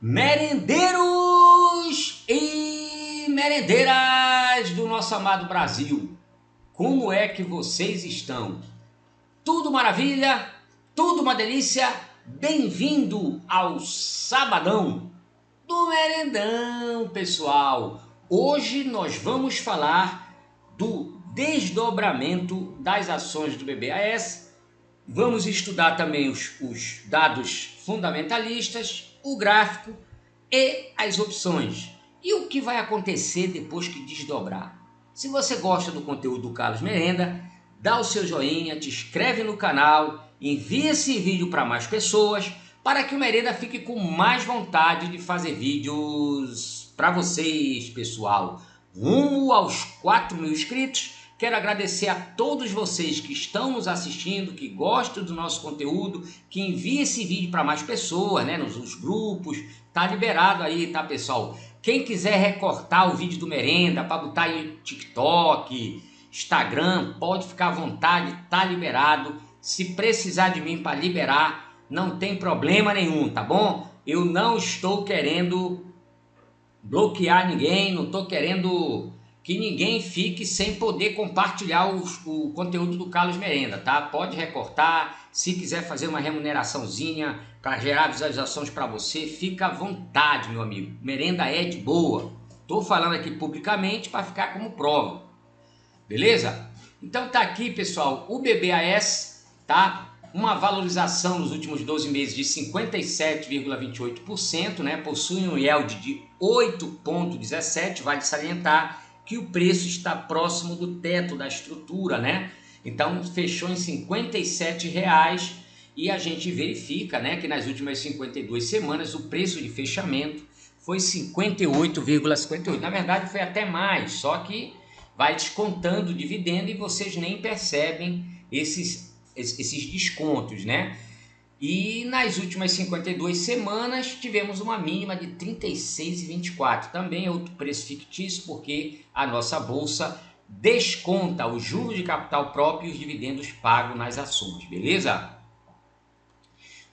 Merendeiros e merendeiras do nosso amado Brasil, como é que vocês estão? Tudo maravilha? Tudo uma delícia? Bem-vindo ao Sabadão do Merendão, pessoal! Hoje nós vamos falar do desdobramento das ações do BBAS. Vamos estudar também os dados fundamentalistas, o gráfico e as opções. E o que vai acontecer depois que desdobrar? Se você gosta do conteúdo do Carlos Merenda, dá o seu joinha, te inscreve no canal, envia esse vídeo para mais pessoas, para que o Merenda fique com mais vontade de fazer vídeos para vocês, pessoal. Rumo aos 4.000 inscritos. Quero agradecer a todos vocês que estão nos assistindo, que gostam do nosso conteúdo, que enviem esse vídeo para mais pessoas, né, nos grupos. Tá liberado aí, tá, pessoal? Quem quiser recortar o vídeo do Merenda para botar em TikTok, Instagram, pode ficar à vontade, tá liberado. Se precisar de mim para liberar, não tem problema nenhum, tá bom? Eu não estou querendo bloquear ninguém, não estou querendo que ninguém fique sem poder compartilhar o conteúdo do Carlos Merenda, tá? Pode recortar, se quiser fazer uma remuneraçãozinha para gerar visualizações para você, fica à vontade, meu amigo. Merenda é de boa. Tô falando aqui publicamente para ficar como prova. Beleza? Então tá aqui, pessoal, o BBAS, tá? Uma valorização nos últimos 12 meses de 57,28%, né? Possui um yield de 8,17%, vale salientar que o preço está próximo do teto da estrutura, né? Então fechou em R$ 57,00 e a gente verifica, né, que nas últimas 52 semanas o preço de fechamento foi 58,58. Na verdade foi até mais, só que vai descontando o dividendo e vocês nem percebem esses descontos, né? E nas últimas 52 semanas tivemos uma mínima de 36,24. Também é outro preço fictício porque a nossa bolsa desconta os juros de capital próprio e os dividendos pagos nas ações, beleza?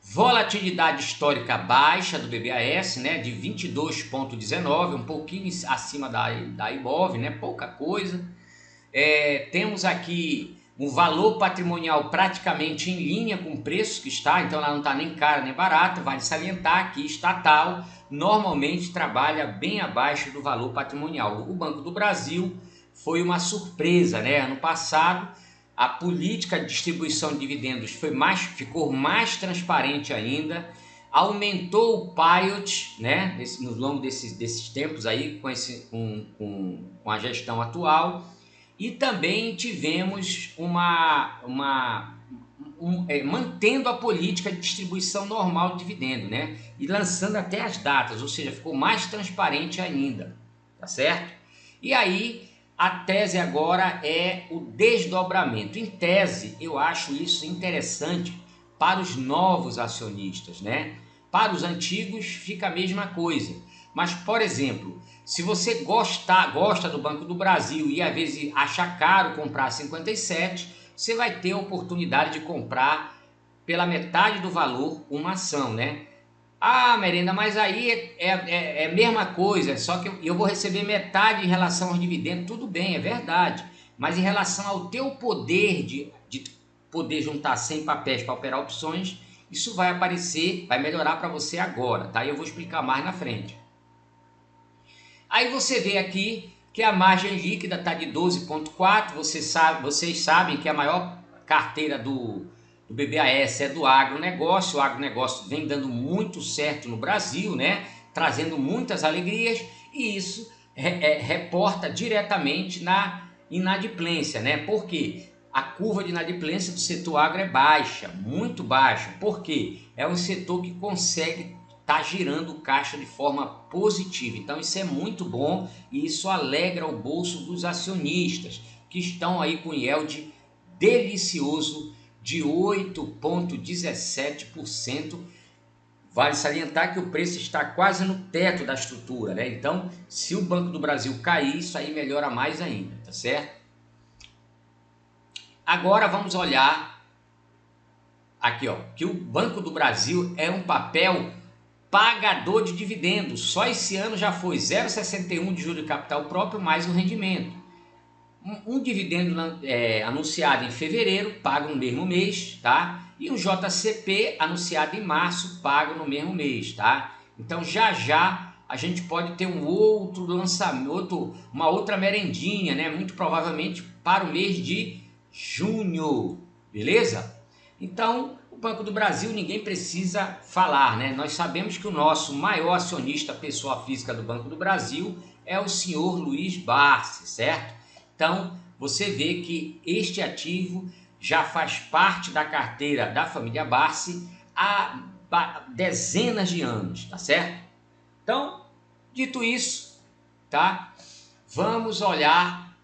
Volatilidade histórica baixa do BBAS, né, de 22,19, um pouquinho acima da Ibov, né, pouca coisa. Temos aqui um valor patrimonial praticamente em linha com o preço que está, então ela não está nem cara nem barata. Vale salientar que estatal normalmente trabalha bem abaixo do valor patrimonial. O Banco do Brasil foi uma surpresa, né? Ano passado a política de distribuição de dividendos ficou mais transparente ainda, aumentou o payout, né? No longo desses tempos aí com a gestão atual. E também tivemos mantendo a política de distribuição normal de dividendo, né? E lançando até as datas, ou seja, ficou mais transparente ainda, tá certo? E aí, a tese agora é o desdobramento. Em tese, eu acho isso interessante para os novos acionistas, né? Para os antigos fica a mesma coisa. Mas, por exemplo, se você gosta do Banco do Brasil e às vezes acha caro comprar 57, você vai ter a oportunidade de comprar pela metade do valor uma ação, né? Ah, Merenda, mas aí é a mesma coisa, só que eu vou receber metade em relação aos dividendos. Tudo bem, é verdade, mas em relação ao teu poder de poder juntar 100 papéis para operar opções, isso vai aparecer, vai melhorar para você agora, tá? Eu vou explicar mais na frente. Aí você vê aqui que a margem líquida está de 12,4%. Vocês sabem que a maior carteira do BBAS é do agronegócio. O agronegócio vem dando muito certo no Brasil, né? Trazendo muitas alegrias, e isso reporta diretamente na inadimplência, né? Porque a curva de inadimplência do setor agro é baixa, muito baixa. Por quê? É um setor que consegue tá girando o caixa de forma positiva. Então isso é muito bom e isso alegra o bolso dos acionistas que estão aí com yield delicioso de 8,17%. Vale salientar que o preço está quase no teto da estrutura, né? Então, se o Banco do Brasil cair, isso aí melhora mais ainda, tá certo? Agora vamos olhar aqui, ó, que o Banco do Brasil é um papel pagador de dividendos. Só esse ano já foi 0,61 de juros de capital próprio mais o rendimento. Um dividendo anunciado em fevereiro, pago no mesmo mês, tá? E um JCP anunciado em março, pago no mesmo mês, tá? Então já a gente pode ter um outro lançamento, uma outra merendinha, né? Muito provavelmente para o mês de junho, beleza? Então, o Banco do Brasil ninguém precisa falar, né? Nós sabemos que o nosso maior acionista, pessoa física do Banco do Brasil, é o senhor Luiz Barsi, certo? Então, você vê que este ativo já faz parte da carteira da família Barsi há dezenas de anos, tá certo? Então, dito isso, tá? Vamos olhar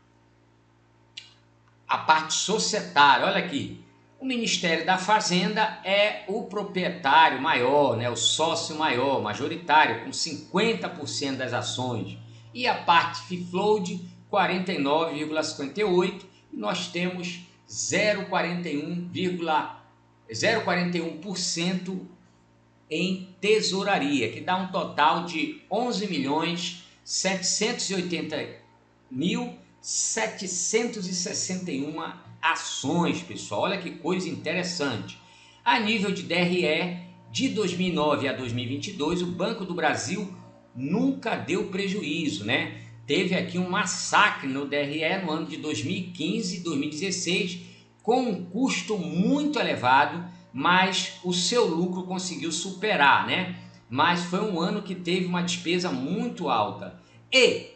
a parte societária. Olha aqui, o Ministério da Fazenda é o proprietário maior, né? O sócio maior, majoritário, com 50% das ações. E a parte free float, 49,58%, e nós temos 0,41% em tesouraria, que dá um total de 11.780.761 ações, pessoal. Olha que coisa interessante. A nível de DRE, de 2009 a 2022, o Banco do Brasil nunca deu prejuízo, né? Teve aqui um massacre no DRE no ano de 2015 e 2016, com um custo muito elevado, mas o seu lucro conseguiu superar, né? Mas foi um ano que teve uma despesa muito alta. E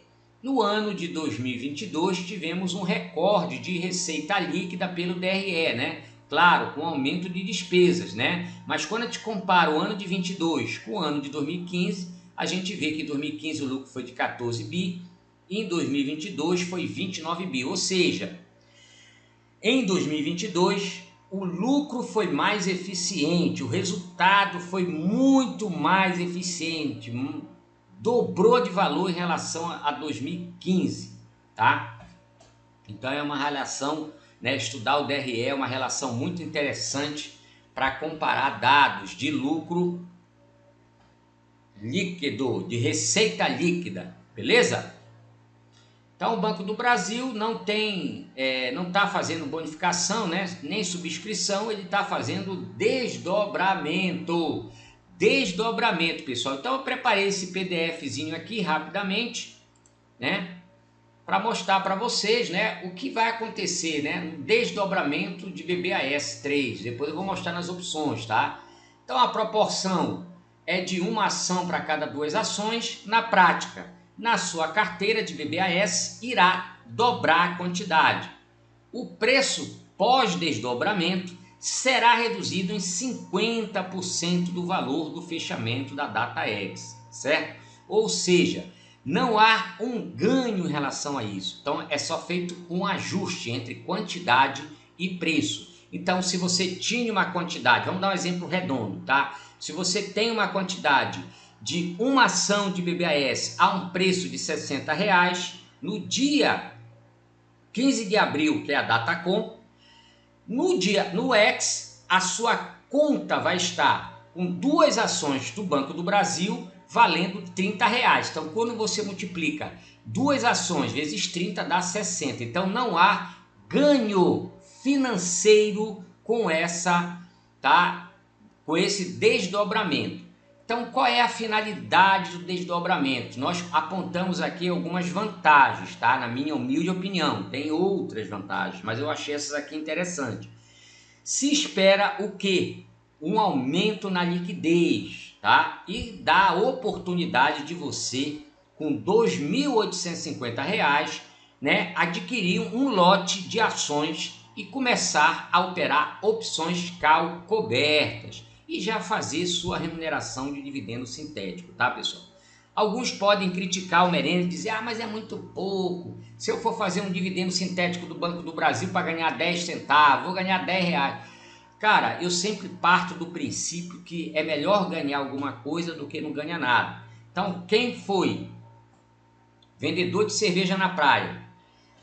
no ano de 2022 tivemos um recorde de receita líquida pelo DRE, né? Claro, com aumento de despesas, né? Mas quando a gente compara o ano de 22 com o ano de 2015, a gente vê que em 2015 o lucro foi de 14 bi, e em 2022 foi 29 bi, ou seja, em 2022 o lucro foi mais eficiente, o resultado foi muito mais eficiente, dobrou de valor em relação a 2015, tá? Então é uma relação, né, estudar o DRE é uma relação muito interessante para comparar dados de lucro líquido, de receita líquida, beleza? Então o Banco do Brasil não está fazendo bonificação, né, nem subscrição, ele está fazendo desdobramento. Desdobramento, pessoal. Então eu preparei esse PDFzinho aqui rapidamente, né, para mostrar para vocês, né, o que vai acontecer, né, no desdobramento de BBAS 3. Depois eu vou mostrar nas opções, tá? Então a proporção é de uma ação para cada duas ações. Na prática, na sua carteira de BBAS irá dobrar a quantidade. O preço pós-desdobramento será reduzido em 50% do valor do fechamento da data ex, certo? Ou seja, não há um ganho em relação a isso. Então é só feito um ajuste entre quantidade e preço. Então se você tinha uma quantidade, vamos dar um exemplo redondo, tá? Se você tem uma quantidade de uma ação de BBAS a um preço de R$60, no dia 15 de abril, que é a data com, no X, a sua conta vai estar com duas ações do Banco do Brasil valendo R$30. Então, quando você multiplica duas ações vezes 30, dá 60. Então, não há ganho financeiro com com esse desdobramento. Então, qual é a finalidade do desdobramento? Nós apontamos aqui algumas vantagens, tá? Na minha humilde opinião, tem outras vantagens, mas eu achei essas aqui interessantes. Se espera o quê? Um aumento na liquidez, tá? E dá a oportunidade de você, com R$ 2.850, né, adquirir um lote de ações e começar a operar opções call cobertas e já fazer sua remuneração de dividendo sintético, tá, pessoal? Alguns podem criticar o merenda e dizer, ah, mas é muito pouco. Se eu for fazer um dividendo sintético do Banco do Brasil para ganhar 10 centavos, vou ganhar R$10. Cara, eu sempre parto do princípio que é melhor ganhar alguma coisa do que não ganhar nada. Então, quem foi vendedor de cerveja na praia,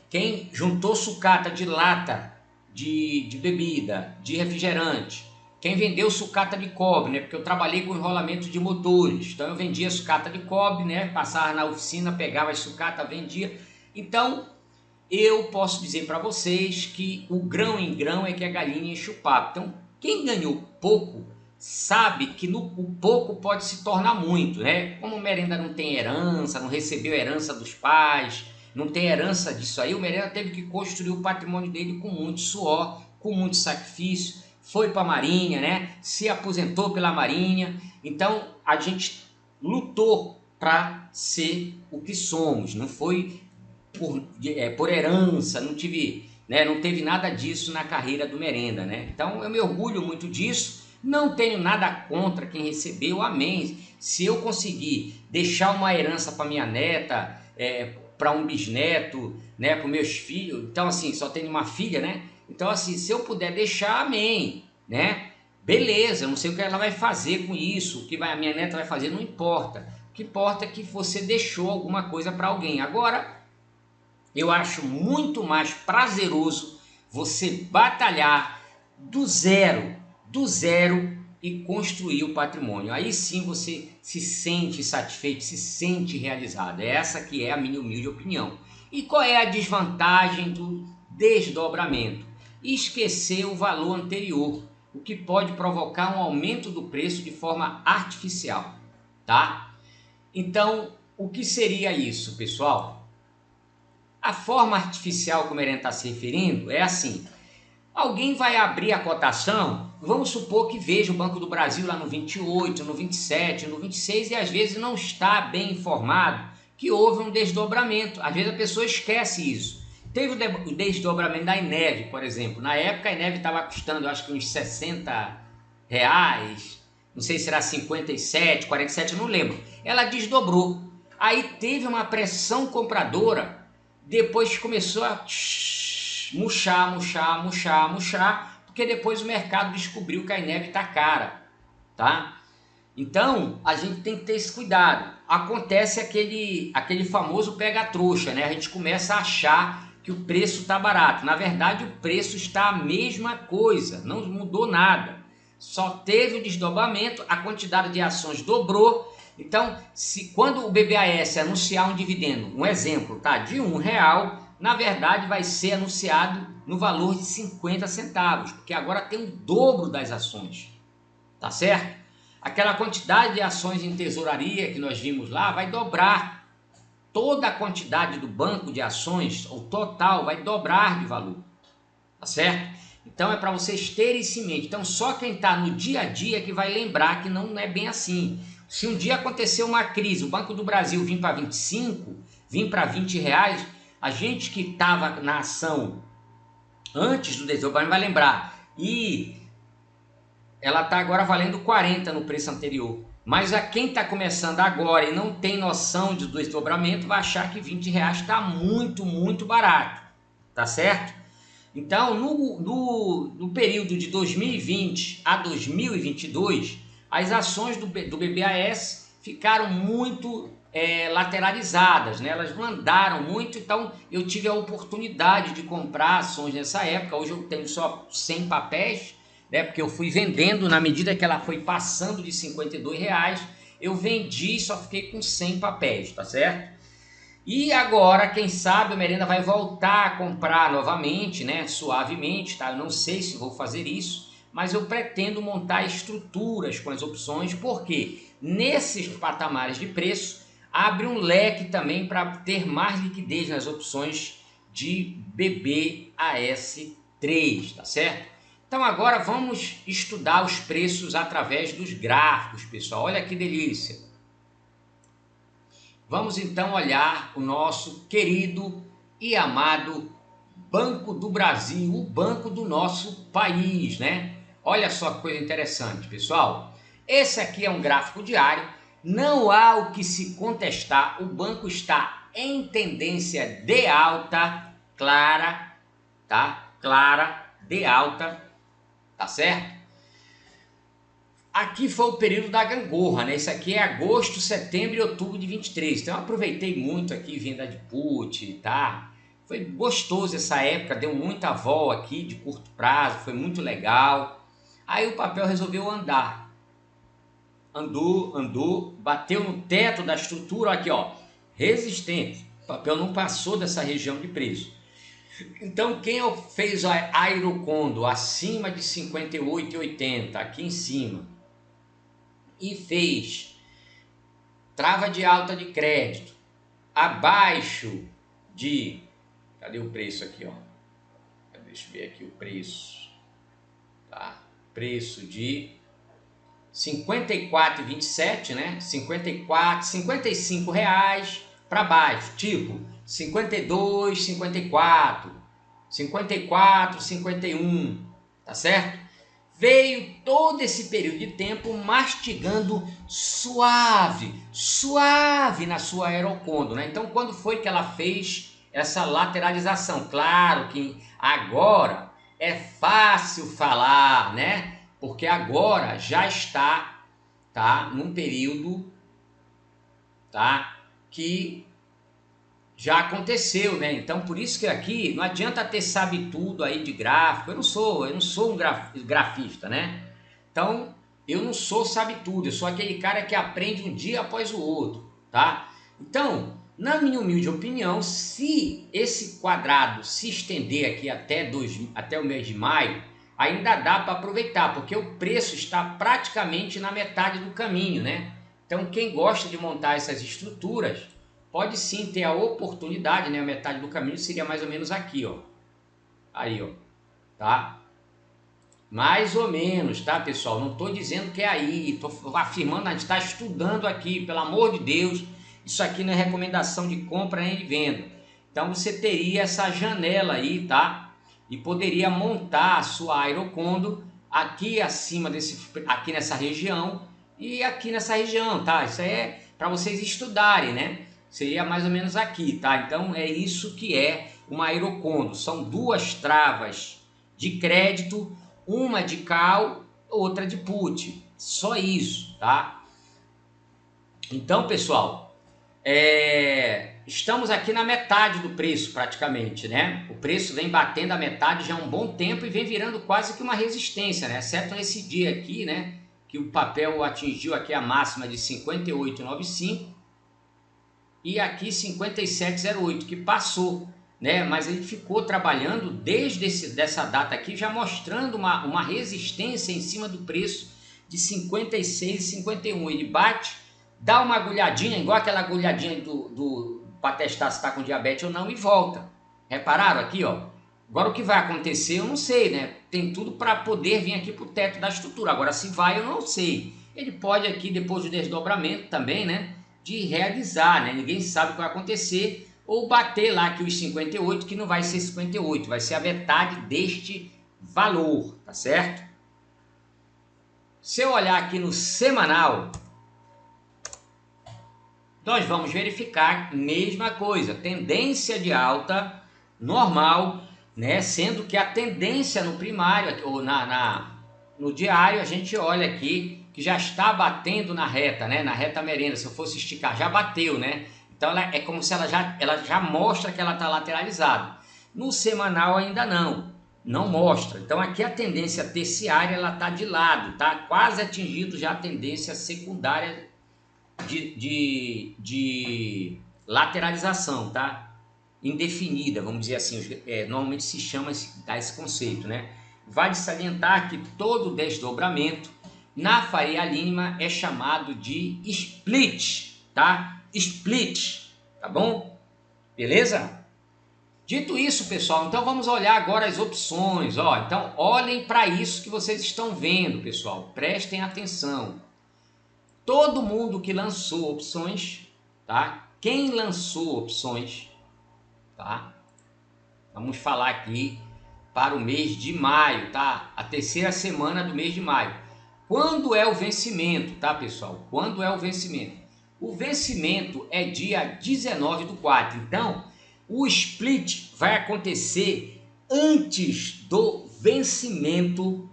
quem juntou sucata de lata de bebida, de refrigerante, quem vendeu sucata de cobre, né? Porque eu trabalhei com enrolamento de motores, então eu vendia sucata de cobre, né? Passava na oficina, pegava as sucata, vendia. Então eu posso dizer para vocês que o grão em grão é que a galinha enche o papo. Então quem ganhou pouco sabe que o pouco pode se tornar muito, né? Como o Merenda não tem herança, não recebeu herança dos pais, não tem herança disso aí, o Merenda teve que construir o patrimônio dele com muito suor, com muito sacrifício, foi para a Marinha, né? Se aposentou pela Marinha. Então a gente lutou para ser o que somos, não foi por herança, não tive, né, não teve nada disso na carreira do Merenda, né? Então eu me orgulho muito disso, não tenho nada contra quem recebeu, amém. Se eu conseguir deixar uma herança para minha neta, para um bisneto, né, para meus filhos, então assim, só tenho uma filha, né? Então assim, se eu puder deixar, amém, né? Beleza, eu não sei o que ela vai fazer com isso, o que a minha neta vai fazer, não importa. O que importa é que você deixou alguma coisa para alguém. Agora, eu acho muito mais prazeroso você batalhar do zero e construir o patrimônio. Aí sim você se sente satisfeito, se sente realizado. Essa que é a minha humilde opinião. E qual é a desvantagem do desdobramento? Esquecer o valor anterior, o que pode provocar um aumento do preço de forma artificial, tá? Então, o que seria isso, pessoal? A forma artificial como ele está se referindo é assim: alguém vai abrir a cotação, vamos supor que veja o Banco do Brasil lá no 28, no 27, no 26 e às vezes não está bem informado que houve um desdobramento. Às vezes a pessoa esquece isso. Teve o desdobramento da Inev, por exemplo. Na época a Inev estava custando, eu acho que uns R$ 60, não sei se era 57, 47, não lembro. Ela desdobrou. Aí teve uma pressão compradora. Depois começou a murchar, porque depois o mercado descobriu que a Inev está cara, tá? Então, a gente tem que ter esse cuidado. Acontece aquele famoso pega-trouxa, né? A gente começa a achar que o preço está barato. Na verdade, o preço está a mesma coisa, não mudou nada. Só teve o desdobramento, a quantidade de ações dobrou. Então, quando o BBAS anunciar um dividendo, um exemplo, tá, de R$1, na verdade vai ser anunciado no valor de 50 centavos, porque agora tem o dobro das ações, tá certo? Aquela quantidade de ações em tesouraria que nós vimos lá vai dobrar. Toda a quantidade do banco de ações, o total, vai dobrar de valor, tá certo? Então é para vocês terem isso em mente. Então só quem está no dia a dia que vai lembrar que não é bem assim. Se um dia acontecer uma crise, o Banco do Brasil vir para 25, vir para R$20, a gente que estava na ação antes do desdobramento vai lembrar. E ela está agora valendo 40 no preço anterior. Mas a quem está começando agora e não tem noção do desdobramento vai achar que R$20 está muito, muito barato. Tá certo? Então, no período de 2020 a 2022, as ações do BBAS ficaram muito lateralizadas, né? Elas não andaram muito, então eu tive a oportunidade de comprar ações nessa época. Hoje eu tenho só 100 papéis, né? Porque eu fui vendendo na medida que ela foi passando de R$52, eu vendi e só fiquei com 100 papéis, tá certo? E agora, quem sabe, o Merenda vai voltar a comprar novamente, né? Suavemente, tá? Eu não sei se vou fazer isso, mas eu pretendo montar estruturas com as opções, porque nesses patamares de preço abre um leque também para ter mais liquidez nas opções de BBAS3, tá certo? Então agora vamos estudar os preços através dos gráficos, pessoal. Olha que delícia! Vamos então olhar o nosso querido e amado Banco do Brasil, o banco do nosso país, né? Olha só que coisa interessante, pessoal. Esse aqui é um gráfico diário, não há o que se contestar, o banco está em tendência de alta, clara, tá? Clara, de alta, tá certo? Aqui foi o período da gangorra, né? Isso aqui é agosto, setembro e outubro de 23. Então eu aproveitei muito aqui venda de put, tá? Foi gostoso essa época, deu muita vol aqui de curto prazo, foi muito legal. Aí o papel resolveu andar. Andou, bateu no teto da estrutura, aqui ó, resistente. O papel não passou dessa região de preço. Então quem fez a Aerocondo acima de 58,80 aqui em cima e fez trava de alta de crédito abaixo de, cadê o preço aqui ó? Deixa eu ver aqui o preço, tá? Preço de 54,27, né? 54, 55 reais para baixo, tipo 52, 54, 54, 51, tá certo? Veio todo esse período de tempo mastigando suave na sua Aerocondo, né? Então, quando foi que ela fez essa lateralização? Claro que agora é fácil falar, né? Porque agora já está, tá, num período, tá, que já aconteceu, né? Então, por isso que aqui não adianta ter sabe tudo aí de gráfico. Eu não sou um grafista, né? Então, eu não sou sabe tudo, eu sou aquele cara que aprende um dia após o outro, tá? Então, na minha humilde opinião, se esse quadrado se estender aqui até o mês de maio, ainda dá para aproveitar, porque o preço está praticamente na metade do caminho, né? Então, quem gosta de montar essas estruturas pode sim ter a oportunidade, né? A metade do caminho seria mais ou menos aqui, ó. Aí, ó, tá? Mais ou menos, tá, pessoal? Não estou dizendo que é aí, estou afirmando, a gente está estudando aqui, pelo amor de Deus. Isso aqui não é recomendação de compra nem de venda. Então, você teria essa janela aí, tá? E poderia montar a sua Aerocondo aqui acima aqui nessa região e aqui nessa região, tá? Isso aí é para vocês estudarem, né? Seria mais ou menos aqui, tá? Então é isso que é uma Aerocondo. São duas travas de crédito, uma de call, outra de put. Só isso, tá? Então, pessoal, estamos aqui na metade do preço praticamente, né? O preço vem batendo a metade já há um bom tempo e vem virando quase que uma resistência, né? Exceto nesse dia aqui, né? Que o papel atingiu aqui a máxima de 58,95 e aqui 57,08, que passou, né? Mas ele ficou trabalhando desde dessa data aqui, já mostrando uma resistência em cima do preço de 56,51. Ele bate, dá uma agulhadinha, igual aquela agulhadinha para testar se está com diabetes ou não, e volta. Repararam aqui, ó? Agora o que vai acontecer eu não sei, né? Tem tudo para poder vir aqui para o teto da estrutura. Agora se vai eu não sei. Ele pode aqui, depois do desdobramento também, né? De realizar, né? Ninguém sabe o que vai acontecer, ou bater lá aqui os 58, que não vai ser 58, vai ser a metade deste valor, tá certo? Se eu olhar aqui no semanal, nós vamos verificar mesma coisa, tendência de alta normal, né? Sendo que a tendência no primário ou no diário a gente olha aqui que já está batendo na reta, né? Na reta merenda, se eu fosse esticar, já bateu, né? Então ela é como se ela já mostra que ela está lateralizada. No semanal ainda não mostra. Então aqui a tendência terciária ela está de lado, tá? Quase atingindo já a tendência secundária de lateralização, tá? Indefinida, vamos dizer assim. Normalmente se chama esse conceito, né? Vale salientar que todo desdobramento na Faria Lima é chamado de split, tá? Split, tá bom? Beleza? Dito isso, pessoal, então vamos olhar agora as opções, ó. Então olhem para isso que vocês estão vendo, pessoal. Prestem atenção. Todo mundo que lançou opções, tá? Quem lançou opções, tá? Vamos falar aqui para o mês de maio, tá? A terceira semana do mês de maio. Quando é o vencimento, tá, pessoal? Quando é o vencimento? O vencimento é dia 19/4. Então, o split vai acontecer antes do vencimento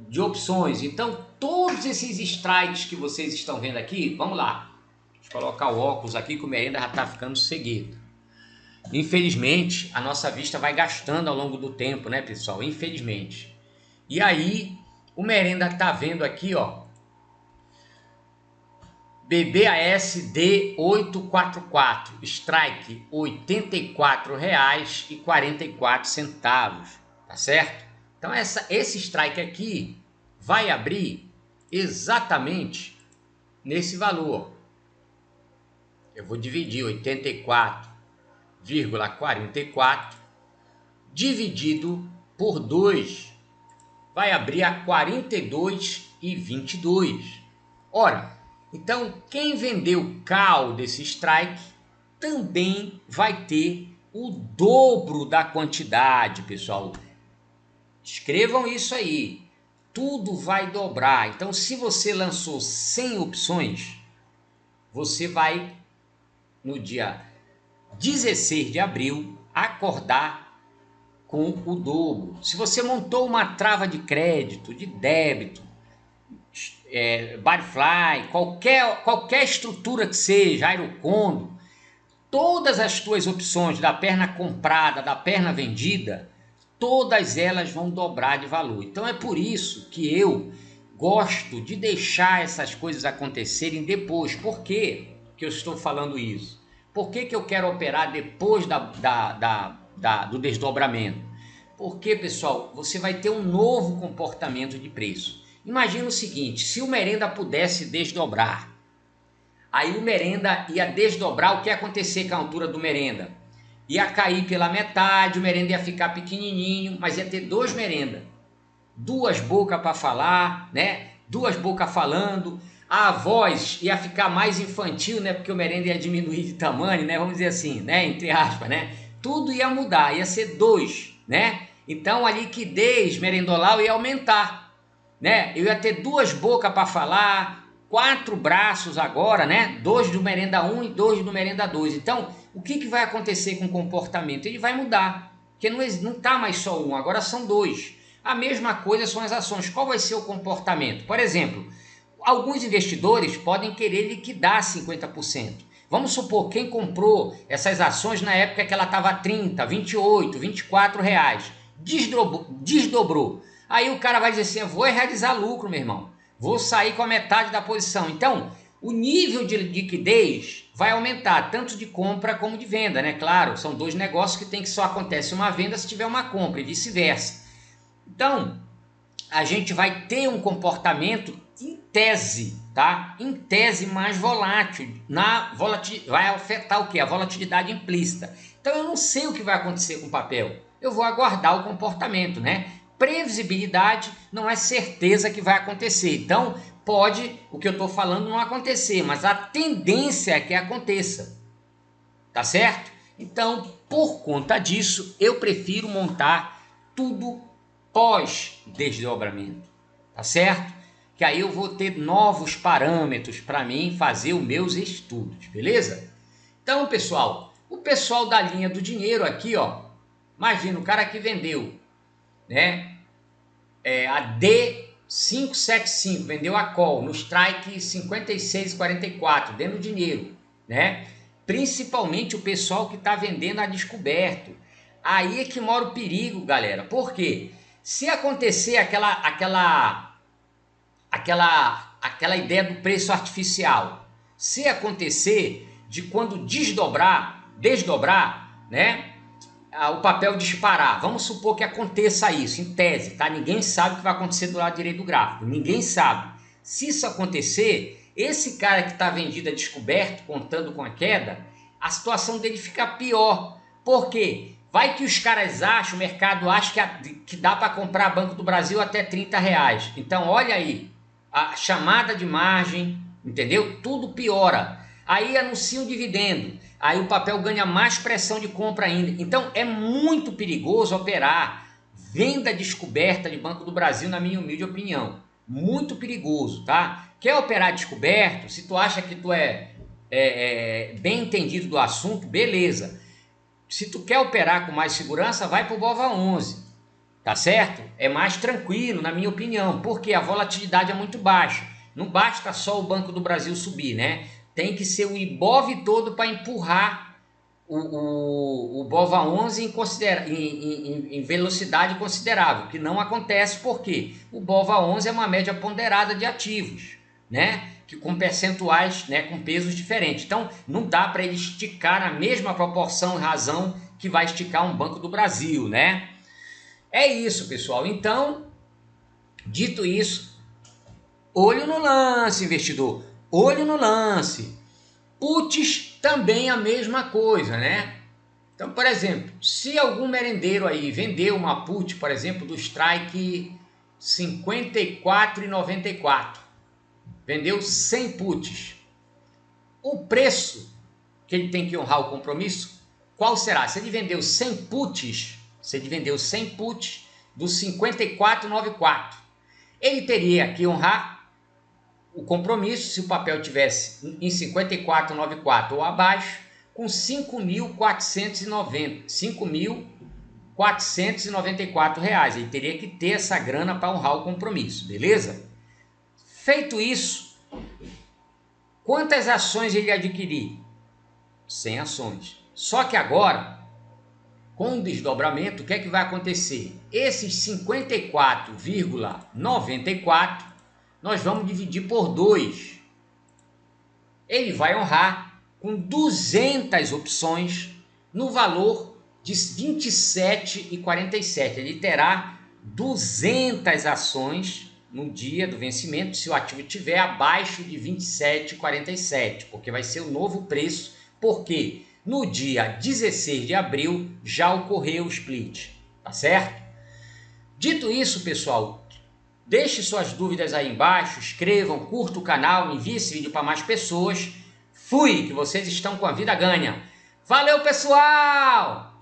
de opções. Então, todos esses strikes que vocês estão vendo aqui, vamos lá. Deixa eu colocar o óculos aqui que o merenda já está ficando cegueiro. Infelizmente, a nossa vista vai gastando ao longo do tempo, né, pessoal? Infelizmente. E aí o Merenda tá vendo aqui, ó, BBASD 844, strike R$ 84,44, tá certo? Então esse strike aqui vai abrir exatamente nesse valor. Eu vou dividir 84,44 dividido por 2, vai abrir a 42,22. Ora, então quem vendeu call desse strike também vai ter o dobro da quantidade, pessoal. Escrevam isso aí. Tudo vai dobrar. Então, se você lançou 100 opções, você vai, no dia 16 de abril, acordar com o dobro. Se você montou uma trava de crédito, de débito, Barfly, qualquer estrutura que seja, Aerocondo, todas as tuas opções da perna comprada, da perna vendida, todas elas vão dobrar de valor. Então é por isso que eu gosto de deixar essas coisas acontecerem depois. Por que eu estou falando isso? Por que eu quero operar depois do desdobramento? Porque, pessoal, você vai ter um novo comportamento de preço. Imagina o seguinte, se o Merenda pudesse desdobrar, aí o Merenda ia desdobrar, o que ia acontecer com a altura do Merenda? Ia cair pela metade, o Merenda ia ficar pequenininho, mas ia ter 2 Merenda. 2 bocas para falar, né? 2 bocas falando. A voz ia ficar mais infantil, né? Porque o Merenda ia diminuir de tamanho, né? Vamos dizer assim, né? Entre aspas, né? Tudo ia mudar, ia ser 2, né? Então a liquidez merendolau ia aumentar, né? Eu ia ter 2 bocas para falar, 4 braços agora, né? 2 do Merenda 1 e 2 do Merenda 2. Então, o que vai acontecer com o comportamento? Ele vai mudar, porque não está mais só um, agora são 2. A mesma coisa são as ações. Qual vai ser o comportamento? Por exemplo, alguns investidores podem querer liquidar 50%. Vamos supor, quem comprou essas ações na época que ela estava a 30, 28, 24 reais, desdobrou. Aí o cara vai dizer assim, eu vou realizar lucro, meu irmão. Vou sair com a metade da posição. Então, o nível de liquidez vai aumentar, tanto de compra como de venda, né? Claro, são 2 negócios que tem que só acontece uma venda se tiver uma compra e vice-versa. Então, a gente vai ter um comportamento em tese, tá? Em tese mais volátil. Vai afetar o quê? A volatilidade implícita. Então, eu não sei o que vai acontecer com o papel. Eu vou aguardar o comportamento, né? Previsibilidade não é certeza que vai acontecer. Então, pode o que eu estou falando não acontecer, mas a tendência é que aconteça. Tá certo? Então, por conta disso, eu prefiro montar tudo pós-desdobramento. Tá certo? Que aí eu vou ter novos parâmetros para mim fazer os meus estudos, beleza? Então, pessoal, o pessoal da linha do dinheiro aqui, ó, imagina o cara que vendeu, né? A D575, vendeu a call no strike 56,44, dando dinheiro, né? Principalmente o pessoal que está vendendo a descoberto. Aí é que mora o perigo, galera. Por quê? Se acontecer aquela ideia do preço artificial, se acontecer de quando desdobrar, né? O papel disparar, vamos supor que aconteça isso, em tese, tá? Ninguém sabe o que vai acontecer do lado direito do gráfico, ninguém sabe. Se isso acontecer, esse cara que está vendido a descoberto, contando com a queda, a situação dele fica pior. Por quê? Vai que os caras acham, o mercado acha que dá para comprar Banco do Brasil até 30 reais. Então, olha aí, a chamada de margem, entendeu? Tudo piora. Aí anuncia um dividendo, aí o papel ganha mais pressão de compra ainda. Então é muito perigoso operar venda descoberta de Banco do Brasil, na minha humilde opinião. Muito perigoso, tá? Quer operar descoberto? Se tu acha que tu é bem entendido do assunto, beleza. Se tu quer operar com mais segurança, vai para o BOVA11, tá certo? É mais tranquilo, na minha opinião, porque a volatilidade é muito baixa. Não basta só o Banco do Brasil subir, né? Tem que ser o IBOV todo para empurrar o BOVA11 em velocidade considerável, que não acontece porque o BOVA11 é uma média ponderada de ativos, né? Que com percentuais, né, com pesos diferentes. Então, não dá para ele esticar na mesma proporção e razão que vai esticar um Banco do Brasil, né? É isso, pessoal. Então, dito isso, olho no lance, investidor. Olho no lance. Puts também a mesma coisa, né? Então, por exemplo, se algum merendeiro aí vendeu uma put, por exemplo, do strike 54,94, vendeu 100 puts, o preço que ele tem que honrar o compromisso, qual será? Se ele vendeu 100 puts, do 54,94, ele teria que honrar o compromisso, se o papel tivesse em 54,94 ou abaixo, com 5.494 reais. Ele teria que ter essa grana para honrar o compromisso, beleza? Feito isso, quantas ações ele adquirir? 100 ações. Só que agora, com o desdobramento, o que é que vai acontecer? Esses 54,94 nós vamos dividir por 2. Ele vai honrar com 200 opções no valor de 27,47. Ele terá 200 ações no dia do vencimento, se o ativo estiver abaixo de 27,47, porque vai ser o novo preço, porque no dia 16 de abril já ocorreu o split, tá certo? Dito isso, pessoal, deixe suas dúvidas aí embaixo, inscrevam, curtam o canal, enviem esse vídeo para mais pessoas. Fui, que vocês estão com a vida ganha. Valeu, pessoal!